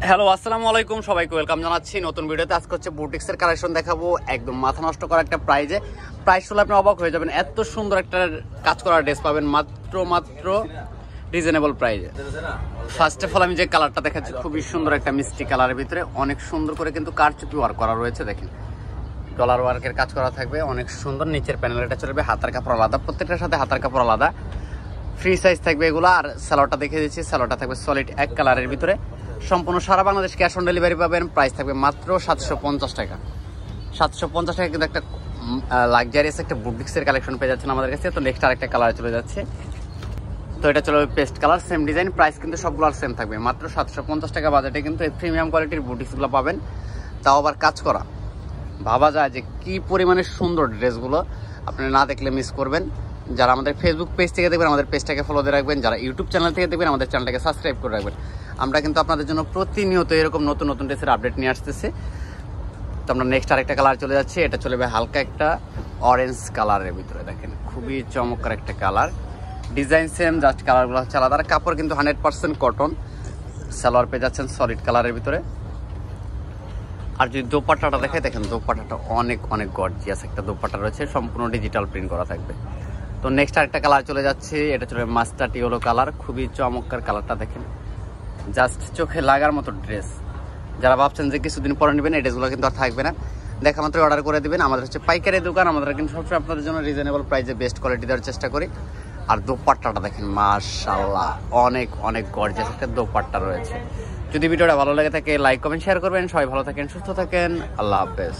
Hello আসসালামু আলাইকুম, সবাইকে ওয়েলকাম জানাচ্ছি নতুন ভিডিওতে। আজকে হচ্ছে বুটিক্সের কালেকশন দেখাবো, একদম মাথা নষ্ট করা একটা প্রাইস হলে আপনি অবাক হয়ে যাবেন। এত সুন্দর একটা কাজ করা ড্রেস পাবেন মাত্র রিজনেবল প্রাইজে। ফার্স্ট অফ অল আমি যে কালারটা দেখাচ্ছি খুবই সুন্দর একটা মিষ্টি কালারের ভিতরে অনেক সুন্দর করে কিন্তু কারচুপি ওয়ার্ক করা রয়েছে। দেখেন ডলার ওয়ার্কের কাজ করা থাকবে, অনেক সুন্দর। নিচের প্যানেলটা চলবে, হাতার কাপড় আলাদা, প্রত্যেকটার সাথে হাতার কাপড় আলাদা, ফ্রি সাইজ থাকবে এগুলো। আর স্যালোটা দেখে দিচ্ছি, স্যালোটা থাকবে সলিড এক কালারের ভিতরে। সম্পূর্ণ সারা বাংলাদেশ ক্যাশ অন ডেলিভারি পাবেন। প্রাইস থাকবে মাত্র 750 টাকা। 750 টাকা কিন্তু একটা লাক্সারিয়াস একটা বুটিক্সের কালেকশন পেয়ে যাচ্ছেন আমাদের কাছে। তো নেক্সট আরেকটা কালার চলে যাচ্ছে, তো এটা চলে paste colour, same design, price কিন্তু সবগুলো সেম থাকবে। মাত্র 750 টাকা বাজেটে কিন্তু এই প্রিমিয়াম কোয়ালিটির বুটিক্সগুলো পাবেন, তাও আবার কাজ করা। ভাবা যায় যে কি পরিমাণে সুন্দর ড্রেসগুলো, আপনি না দেখলে মিস করবেন। যারা আমাদের ফেসবুক পেজ থেকে দেখবেন আমাদের পেজটাকে ফলো দিয়ে রাখবেন, যারা ইউটিউব চ্যানেল থেকে দেখবেন আমাদের চ্যানেলটাকে সাবস্ক্রাইব করে রাখবেন। আমরা কিন্তু আপনাদের জন্য প্রতিনিয়ত এরকম নতুন নতুন ড্রেসের আপডেট নিয়ে আসতেছি। তো আমরা নেক্সট আরেকটা কালার চলে যাচ্ছি, এটা চলে যাবে হালকা একটা অরেঞ্জ কালারের ভিতরে। দেখেন খুবই চমৎকার একটা কালার, ডিজাইন সেম, জাস্ট কালারগুলো হচ্ছে আলাদা। কাপড় কিন্তু 100% কটন, সালোয়ার পেয়ে যাচ্ছেন সলিড কালারের ভিতরে। আর যদি দোপাট্টাটা দেখে, দেখেন দোপাট্টাটা অনেক অনেক গর্জিয়াস একটা দোপাট্টা রয়েছে, সম্পূর্ণ ডিজিটাল প্রিন্ট করা থাকবে। তো নেক্সট আরেকটা কালার চলে যাচ্ছে, এটা চলে মাস্টার্ড ইয়েলো কালার, খুবই চমৎকার কালারটা। দেখেন জাস্ট চোখে লাগার মতো ড্রেস। যারা ভাবছেন যে কিছুদিন পরে নেবেন, এই ড্রেসগুলো কিন্তু আর থাকবে না, দেখা মাত্র অর্ডার করে দেবেন। আমাদের হচ্ছে পাইকারি দোকান, আমাদের কিন্তু সবসময় আপনাদের জন্য রিজনেবল প্রাইসে বেস্ট কোয়ালিটি দেওয়ার চেষ্টা করি। আর দোপাট্টাটা দেখেন মাশাআল্লাহ, অনেক অনেক গর্জিয়াস একটা দোপাট্টা রয়েছে। যদি ভিডিওটা ভালো লাগে থাকে লাইক কমেন্ট শেয়ার করবেন। সবাই ভালো থাকেন, সুস্থ থাকেন, আল্লাহ হাফেজ।